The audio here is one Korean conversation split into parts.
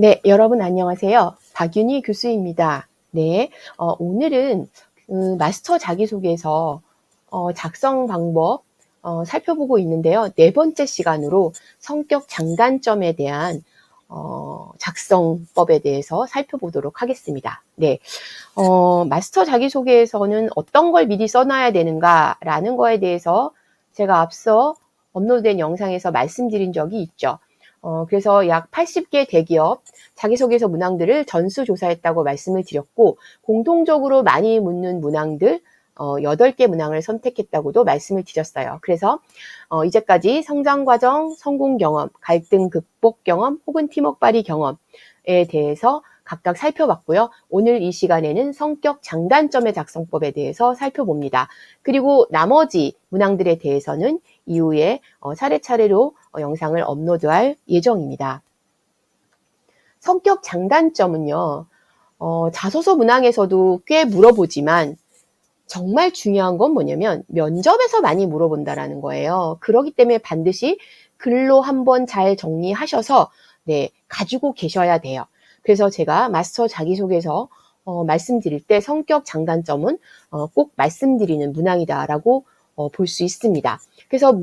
네, 여러분 안녕하세요. 박윤희 교수입니다. 네, 오늘은 마스터 자기소개서 작성 방법 살펴보고 있는데요. 네 번째 시간으로 성격 장단점에 대한 작성법에 대해서 살펴보도록 하겠습니다. 네, 마스터 자기소개에서는 어떤 걸 미리 써놔야 되는가라는 거에 대해서 제가 앞서 업로드된 영상에서 말씀드린 적이 있죠. 그래서 약 80개 대기업 자기소개서 문항들을 전수조사했다고 말씀을 드렸고, 공통적으로 많이 묻는 문항들 8개 문항을 선택했다고도 말씀을 드렸어요. 그래서 이제까지 성장과정, 성공 경험, 갈등 극복 경험, 혹은 팀워크 발휘 경험에 대해서 각각 살펴봤고요. 오늘 이 시간에는 성격 장단점의 작성법에 대해서 살펴봅니다. 그리고 나머지 문항들에 대해서는 이후에 차례차례로 영상을 업로드할 예정입니다. 성격 장단점은요, 자소서 문항에서도 꽤 물어보지만 정말 중요한 건 뭐냐면 면접에서 많이 물어본다라는 거예요. 그렇기 때문에 반드시 글로 한번 잘 정리하셔서 가지고 계셔야 돼요. 그래서 제가 마스터 자기소개서 말씀드릴 때 성격 장단점은 꼭 말씀드리는 문항이다라고 볼 수 있습니다. 그래서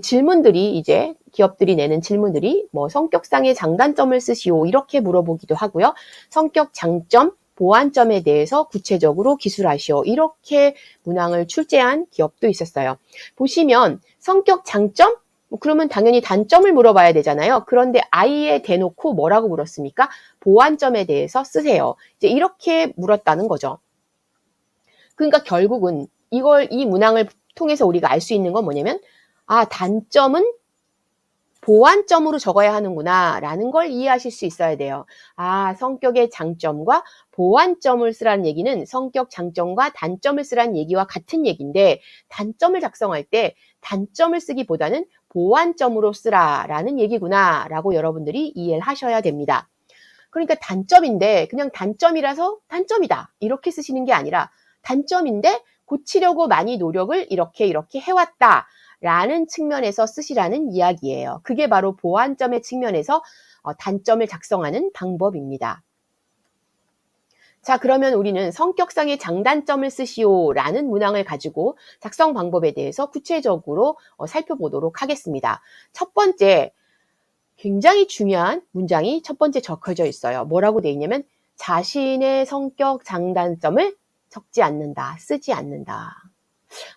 질문들이 이제 기업들이 내는 질문들이 뭐 성격상의 장단점을 쓰시오 이렇게 물어보기도 하고요. 성격 장점, 보완점에 대해서 구체적으로 기술하시오 이렇게 문항을 출제한 기업도 있었어요. 보시면 성격 장점? 그러면 당연히 단점을 물어봐야 되잖아요. 그런데 아예 대놓고 뭐라고 물었습니까? 보완점에 대해서 쓰세요. 이제 이렇게 물었다는 거죠. 그러니까 결국은 이 문항을 통해서 우리가 알 수 있는 건 뭐냐면, 단점은 보완점으로 적어야 하는구나 라는 걸 이해하실 수 있어야 돼요. 성격의 장점과 보완점을 쓰라는 얘기는 성격 장점과 단점을 쓰라는 얘기와 같은 얘기인데, 단점을 작성할 때 단점을 쓰기보다는 보완점으로 쓰라라는 얘기구나 라고 여러분들이 이해를 하셔야 됩니다. 그러니까 단점인데 그냥 단점이라서 단점이다 이렇게 쓰시는 게 아니라, 단점인데 고치려고 많이 노력을 이렇게 해왔다 라는 측면에서 쓰시라는 이야기예요. 그게 바로 보완점의 측면에서 단점을 작성하는 방법입니다. 자, 그러면 우리는 성격상의 장단점을 쓰시오 라는 문항을 가지고 작성 방법에 대해서 구체적으로 살펴보도록 하겠습니다. 첫 번째, 굉장히 중요한 문장이 첫 번째 적혀져 있어요. 뭐라고 돼 있냐면, 자신의 성격 장단점을 적지 않는다, 쓰지 않는다.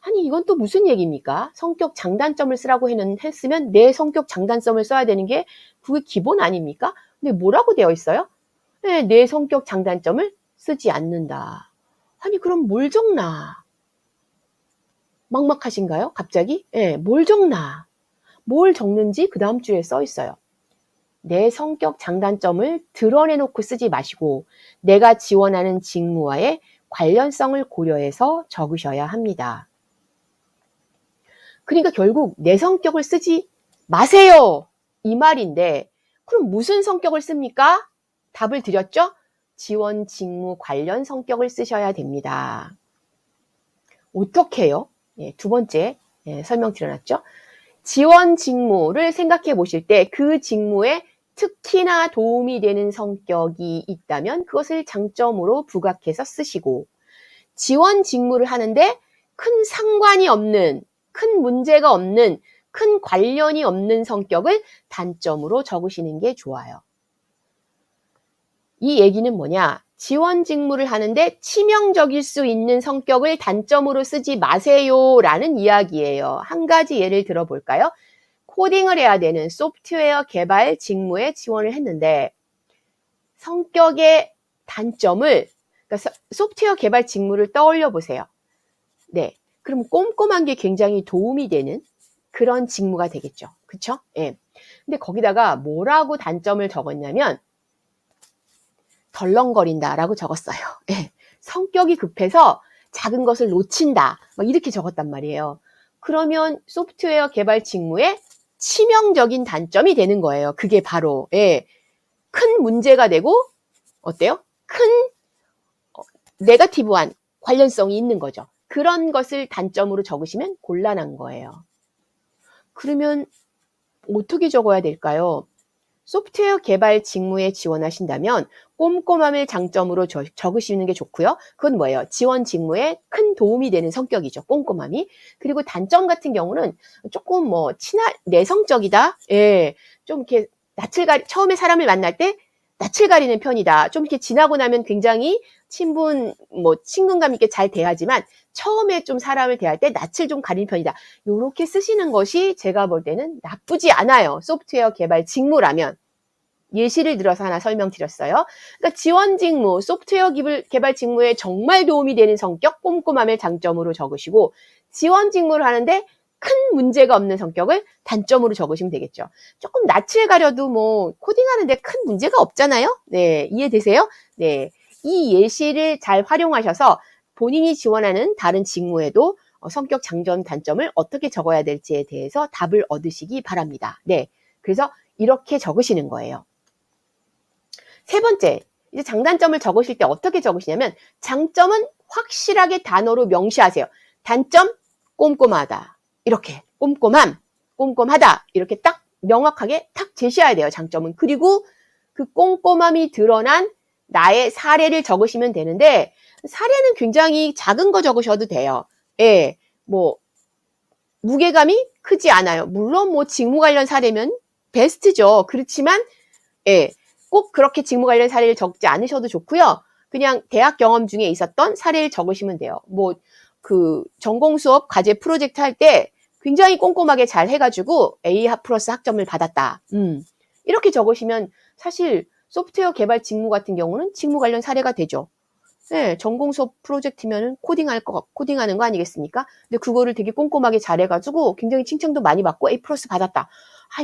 아니, 이건 또 무슨 얘기입니까? 성격 장단점을 쓰라고 했으면 내 성격 장단점을 써야 되는 게 그게 기본 아닙니까? 근데 뭐라고 되어 있어요? 네, 내 성격 장단점을 쓰지 않는다. 아니, 그럼 뭘 적나? 막막하신가요? 갑자기? 네, 뭘 적나? 뭘 적는지 그 다음 줄에 써 있어요. 내 성격 장단점을 드러내놓고 쓰지 마시고 내가 지원하는 직무와의 관련성을 고려해서 적으셔야 합니다. 그러니까 결국 내 성격을 쓰지 마세요 이 말인데, 그럼 무슨 성격을 씁니까? 답을 드렸죠? 지원 직무 관련 성격을 쓰셔야 됩니다. 어떻게 해요? 두 번째 설명드려놨죠? 지원 직무를 생각해 보실 때 그 직무에 특히나 도움이 되는 성격이 있다면 그것을 장점으로 부각해서 쓰시고, 지원 직무를 하는데 큰 상관이 없는, 큰 문제가 없는, 큰 관련이 없는 성격을 단점으로 적으시는 게 좋아요. 이 얘기는 뭐냐? 지원 직무를 하는데 치명적일 수 있는 성격을 단점으로 쓰지 마세요 라는 이야기예요. 한 가지 예를 들어볼까요? 코딩을 해야 되는 소프트웨어 개발 직무에 지원을 했는데 성격의 단점을, 그러니까 소프트웨어 개발 직무를 떠올려 보세요. 네, 그럼 꼼꼼한 게 굉장히 도움이 되는 그런 직무가 되겠죠. 그쵸? 예. 근데 거기다가 뭐라고 단점을 적었냐면 덜렁거린다라고 적었어요. 예. 성격이 급해서 작은 것을 놓친다. 막 이렇게 적었단 말이에요. 그러면 소프트웨어 개발 직무에 치명적인 단점이 되는 거예요. 그게 바로 큰 문제가 되고, 어때요? 큰 네거티브한 관련성이 있는 거죠. 그런 것을 단점으로 적으시면 곤란한 거예요. 그러면 어떻게 적어야 될까요? 소프트웨어 개발 직무에 지원하신다면 꼼꼼함을 장점으로 적으시는 게 좋고요. 그건 뭐예요? 지원 직무에 큰 도움이 되는 성격이죠. 꼼꼼함이. 그리고 단점 같은 경우는 조금 뭐 내성적이다. 예. 좀 이렇게 처음에 사람을 만날 때 낯을 가리는 편이다. 좀 이렇게 지나고 나면 굉장히 친근감 있게 잘 대하지만 처음에 좀 사람을 대할 때 낯을 좀 가리는 편이다. 요렇게 쓰시는 것이 제가 볼 때는 나쁘지 않아요. 소프트웨어 개발 직무라면. 예시를 들어서 하나 설명드렸어요. 그러니까 지원 직무, 소프트웨어 개발 직무에 정말 도움이 되는 성격, 꼼꼼함을 장점으로 적으시고 지원 직무를 하는데 큰 문제가 없는 성격을 단점으로 적으시면 되겠죠. 조금 낯을 가려도 뭐 코딩하는데 큰 문제가 없잖아요. 네, 이해되세요? 네, 이 예시를 잘 활용하셔서 본인이 지원하는 다른 직무에도 성격 장점, 단점을 어떻게 적어야 될지에 대해서 답을 얻으시기 바랍니다. 네, 그래서 이렇게 적으시는 거예요. 세 번째, 이제 장단점을 적으실 때 어떻게 적으시냐면 장점은 확실하게 단어로 명시하세요. 단점, 꼼꼼하다. 이렇게 꼼꼼하다. 이렇게 딱 명확하게 탁 제시해야 돼요. 장점은. 그리고 그 꼼꼼함이 드러난 나의 사례를 적으시면 되는데 사례는 굉장히 작은 거 적으셔도 돼요. 예, 뭐 무게감이 크지 않아요. 물론 뭐 직무 관련 사례면 베스트죠. 그렇지만 예, 꼭 그렇게 직무 관련 사례를 적지 않으셔도 좋고요. 그냥 대학 경험 중에 있었던 사례를 적으시면 돼요. 뭐 그 전공 수업 과제 프로젝트 할 때 굉장히 꼼꼼하게 잘 해가지고 A 플러스 학점을 받았다. 이렇게 적으시면 사실 소프트웨어 개발 직무 같은 경우는 직무 관련 사례가 되죠. 네, 전공 수업 프로젝트면은 코딩하는 거 아니겠습니까? 근데 그거를 되게 꼼꼼하게 잘해가지고 굉장히 칭찬도 많이 받고 A 플러스 받았다.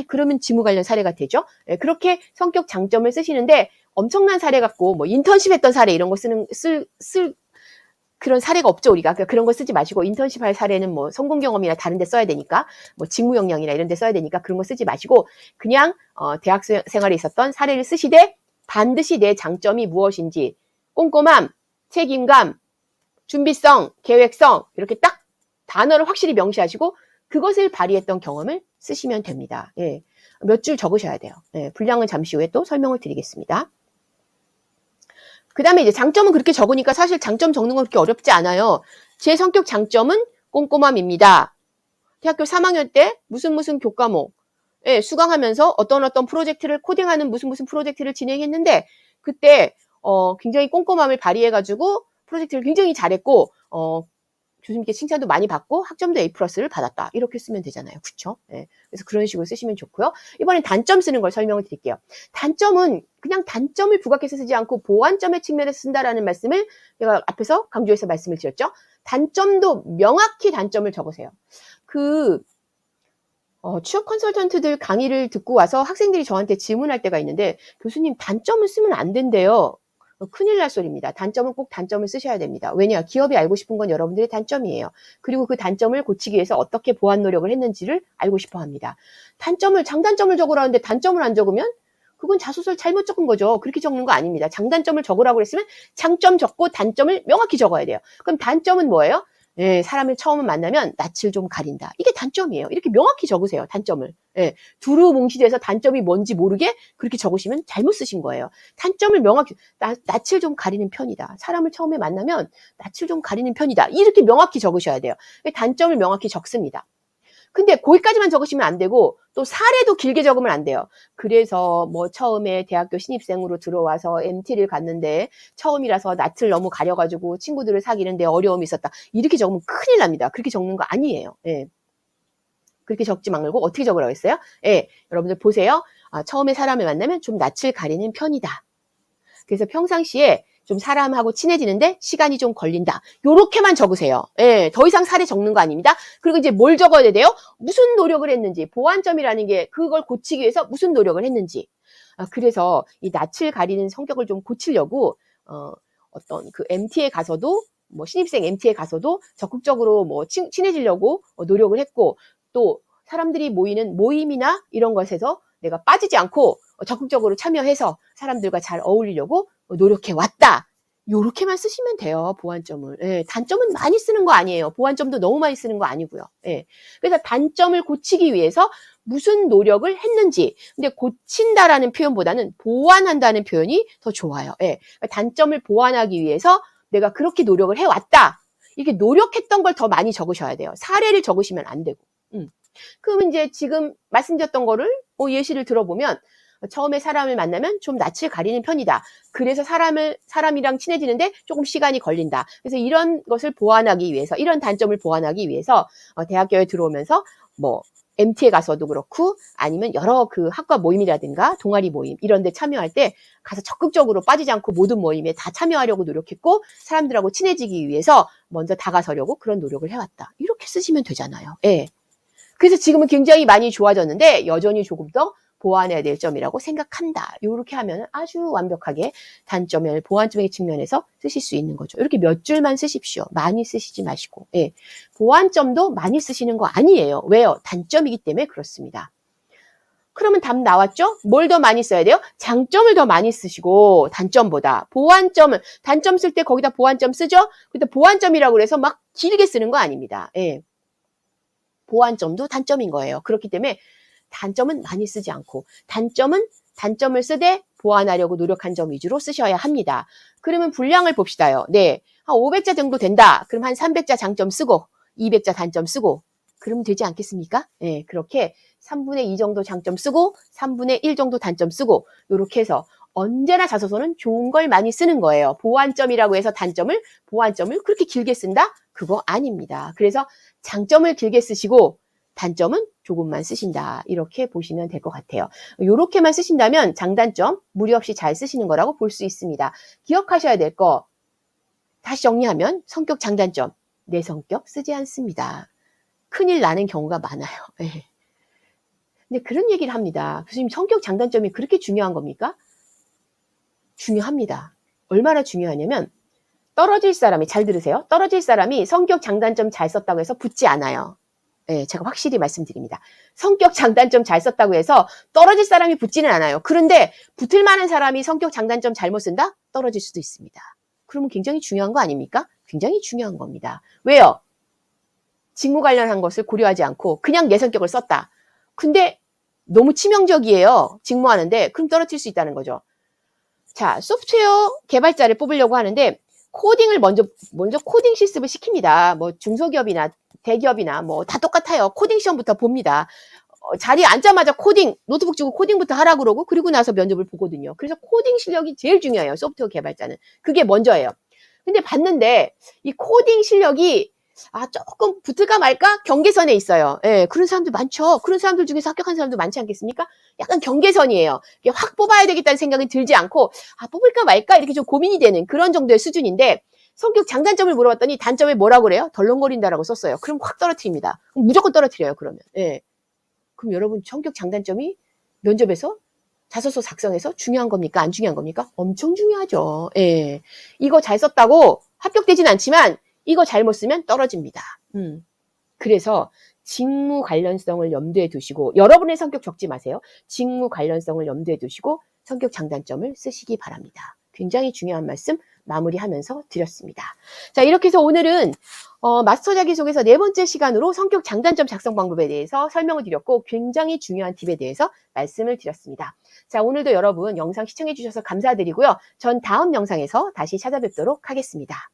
그러면 직무 관련 사례가 되죠. 네, 그렇게 성격 장점을 쓰시는데 엄청난 사례 갖고 뭐 인턴십 했던 사례 이런 거 쓸 그런 사례가 없죠, 우리가. 그러니까 그런 거 쓰지 마시고 인턴십 할 사례는 뭐 성공 경험이나 다른 데 써야 되니까 뭐 직무 역량이나 이런 데 써야 되니까 그런 거 쓰지 마시고 그냥 대학 생활에 있었던 사례를 쓰시되 반드시 내 장점이 무엇인지 꼼꼼함, 책임감, 준비성, 계획성 이렇게 딱 단어를 확실히 명시하시고 그것을 발휘했던 경험을 쓰시면 됩니다. 예, 몇 줄 적으셔야 돼요. 예, 분량은 잠시 후에 또 설명을 드리겠습니다. 그 다음에 이제 장점은 그렇게 적으니까 사실 장점 적는 건 그렇게 어렵지 않아요. 제 성격 장점은 꼼꼼함입니다. 대학교 3학년 때 무슨 교과목 수강하면서 어떤 프로젝트를 코딩하는 무슨 프로젝트를 진행했는데 그때 굉장히 꼼꼼함을 발휘해가지고 프로젝트를 굉장히 잘했고 교수님께 칭찬도 많이 받고 학점도 A 플러스를 받았다. 이렇게 쓰면 되잖아요. 그렇죠? 네. 그래서 그런 식으로 쓰시면 좋고요. 이번엔 단점 쓰는 걸 설명을 드릴게요. 단점은 그냥 단점을 부각해서 쓰지 않고 보완점의 측면에서 쓴다라는 말씀을 제가 앞에서 강조해서 말씀을 드렸죠. 단점도 명확히 단점을 적으세요. 취업 컨설턴트들 강의를 듣고 와서 학생들이 저한테 질문할 때가 있는데 교수님 단점을 쓰면 안 된대요. 큰일 날 소리입니다. 단점은 꼭 단점을 쓰셔야 됩니다. 왜냐? 기업이 알고 싶은 건 여러분들의 단점이에요. 그리고 그 단점을 고치기 위해서 어떻게 보완 노력을 했는지를 알고 싶어 합니다. 장단점을 적으라는데 단점을 안 적으면 그건 자소서를 잘못 적은 거죠. 그렇게 적는 거 아닙니다. 장단점을 적으라고 했으면 장점 적고 단점을 명확히 적어야 돼요. 그럼 단점은 뭐예요? 예, 사람을 처음 만나면 낯을 좀 가린다. 이게 단점이에요. 이렇게 명확히 적으세요. 단점을. 예, 두루뭉실해서 단점이 뭔지 모르게 그렇게 적으시면 잘못 쓰신 거예요. 단점을 명확히 낯을 좀 가리는 편이다. 사람을 처음에 만나면 낯을 좀 가리는 편이다. 이렇게 명확히 적으셔야 돼요. 단점을 명확히 적습니다. 근데 거기까지만 적으시면 안 되고 또 사례도 길게 적으면 안 돼요. 그래서 뭐 처음에 대학교 신입생으로 들어와서 MT를 갔는데 처음이라서 낯을 너무 가려가지고 친구들을 사귀는데 어려움이 있었다. 이렇게 적으면 큰일 납니다. 그렇게 적는 거 아니에요. 예. 그렇게 적지 말고 어떻게 적으라고 했어요? 예, 여러분들 보세요. 처음에 사람을 만나면 좀 낯을 가리는 편이다. 그래서 평상시에 좀 사람하고 친해지는데 시간이 좀 걸린다. 요렇게만 적으세요. 예, 더 이상 사례 적는 거 아닙니다. 그리고 이제 뭘 적어야 돼요? 무슨 노력을 했는지, 보완점이라는 게 그걸 고치기 위해서 무슨 노력을 했는지. 그래서 이 낯을 가리는 성격을 좀 고치려고 어떤 그 MT에 가서도 뭐 신입생 MT에 가서도 적극적으로 뭐 친해지려고 노력을 했고 또 사람들이 모이는 모임이나 이런 것에서 내가 빠지지 않고 적극적으로 참여해서 사람들과 잘 어울리려고 노력해 왔다. 요렇게만 쓰시면 돼요. 보완점을. 예, 단점은 많이 쓰는 거 아니에요. 보완점도 너무 많이 쓰는 거 아니고요. 예. 그래서 단점을 고치기 위해서 무슨 노력을 했는지. 근데 고친다라는 표현보다는 보완한다는 표현이 더 좋아요. 예. 단점을 보완하기 위해서 내가 그렇게 노력을 해왔다. 이렇게 노력했던 걸 더 많이 적으셔야 돼요. 사례를 적으시면 안 되고. 그럼 이제 지금 말씀드렸던 거를 예시를 들어보면 처음에 사람을 만나면 좀 낯을 가리는 편이다. 그래서 사람이랑 친해지는데 조금 시간이 걸린다. 그래서 이런 것을 보완하기 위해서, 이런 단점을 보완하기 위해서 대학교에 들어오면서 뭐 MT에 가서도 그렇고 아니면 여러 그 학과 모임이라든가 동아리 모임 이런 데 참여할 때 가서 적극적으로 빠지지 않고 모든 모임에 다 참여하려고 노력했고 사람들하고 친해지기 위해서 먼저 다가서려고 그런 노력을 해왔다. 이렇게 쓰시면 되잖아요. 예. 그래서 지금은 굉장히 많이 좋아졌는데 여전히 조금 더 보완해야 될 점이라고 생각한다. 이렇게 하면 아주 완벽하게 단점을 보완점의 측면에서 쓰실 수 있는 거죠. 이렇게 몇 줄만 쓰십시오. 많이 쓰시지 마시고. 예. 보완점도 많이 쓰시는 거 아니에요. 왜요? 단점이기 때문에 그렇습니다. 그러면 답 나왔죠? 뭘 더 많이 써야 돼요? 장점을 더 많이 쓰시고 단점보다. 보완점을 단점 쓸 때 거기다 보완점 쓰죠? 근데 보완점이라고 해서 막 길게 쓰는 거 아닙니다. 예. 보완점도 단점인 거예요. 그렇기 때문에 단점은 많이 쓰지 않고 단점을 쓰되 보완하려고 노력한 점 위주로 쓰셔야 합니다. 그러면 분량을 봅시다요. 네, 한 500자 정도 된다. 그럼 한 300자 장점 쓰고 200자 단점 쓰고 그러면 되지 않겠습니까? 네, 그렇게 3분의 2 정도 장점 쓰고 3분의 1 정도 단점 쓰고 이렇게 해서 언제나 자소서는 좋은 걸 많이 쓰는 거예요. 보완점이라고 해서 보완점을 그렇게 길게 쓴다? 그거 아닙니다. 그래서 장점을 길게 쓰시고 단점은 조금만 쓰신다. 이렇게 보시면 될 것 같아요. 이렇게만 쓰신다면 장단점 무리 없이 잘 쓰시는 거라고 볼 수 있습니다. 기억하셔야 될 거 다시 정리하면 성격 장단점. 내 성격 쓰지 않습니다. 큰일 나는 경우가 많아요. 네. 근데 그런 얘기를 합니다. 교수님 성격 장단점이 그렇게 중요한 겁니까? 중요합니다. 얼마나 중요하냐면 떨어질 사람이 잘 들으세요. 떨어질 사람이 성격 장단점 잘 썼다고 해서 붙지 않아요. 네, 제가 확실히 말씀드립니다. 성격 장단점 잘 썼다고 해서 떨어질 사람이 붙지는 않아요. 그런데 붙을 만한 사람이 성격 장단점 잘못 쓴다? 떨어질 수도 있습니다. 그러면 굉장히 중요한 거 아닙니까? 굉장히 중요한 겁니다. 왜요? 직무 관련한 것을 고려하지 않고 그냥 내 성격을 썼다. 근데 너무 치명적이에요. 직무하는데 그럼 떨어질 수 있다는 거죠. 자, 소프트웨어 개발자를 뽑으려고 하는데 코딩을 먼저 코딩 실습을 시킵니다. 뭐 중소기업이나 대기업이나 뭐 다 똑같아요. 코딩 시험부터 봅니다. 자리에 앉자마자 노트북 주고 코딩부터 하라고 그러고 그리고 나서 면접을 보거든요. 그래서 코딩 실력이 제일 중요해요. 소프트웨어 개발자는. 그게 먼저예요. 근데 봤는데 이 코딩 실력이 조금 붙을까 말까 경계선에 있어요. 예, 그런 사람들 많죠. 그런 사람들 중에서 합격한 사람도 많지 않겠습니까? 약간 경계선이에요. 이게 확 뽑아야 되겠다는 생각이 들지 않고 뽑을까 말까 이렇게 좀 고민이 되는 그런 정도의 수준인데 성격 장단점을 물어봤더니 단점에 뭐라고 그래요? 덜렁거린다라고 썼어요. 그럼 확 떨어뜨립니다. 무조건 떨어뜨려요. 그러면. 예. 그럼 여러분 성격 장단점이 면접에서 자소서 작성해서 중요한 겁니까? 안 중요한 겁니까? 엄청 중요하죠. 예. 이거 잘 썼다고 합격되진 않지만 이거 잘못 쓰면 떨어집니다. 그래서 직무 관련성을 염두에 두시고 여러분의 성격 적지 마세요. 직무 관련성을 염두에 두시고 성격 장단점을 쓰시기 바랍니다. 굉장히 중요한 말씀 마무리하면서 드렸습니다. 자, 이렇게 해서 오늘은 마스터 자기소개서 4번째 시간으로 성격 장단점 작성 방법에 대해서 설명을 드렸고 굉장히 중요한 팁에 대해서 말씀을 드렸습니다. 자, 오늘도 여러분 영상 시청해 주셔서 감사드리고요. 전 다음 영상에서 다시 찾아뵙도록 하겠습니다.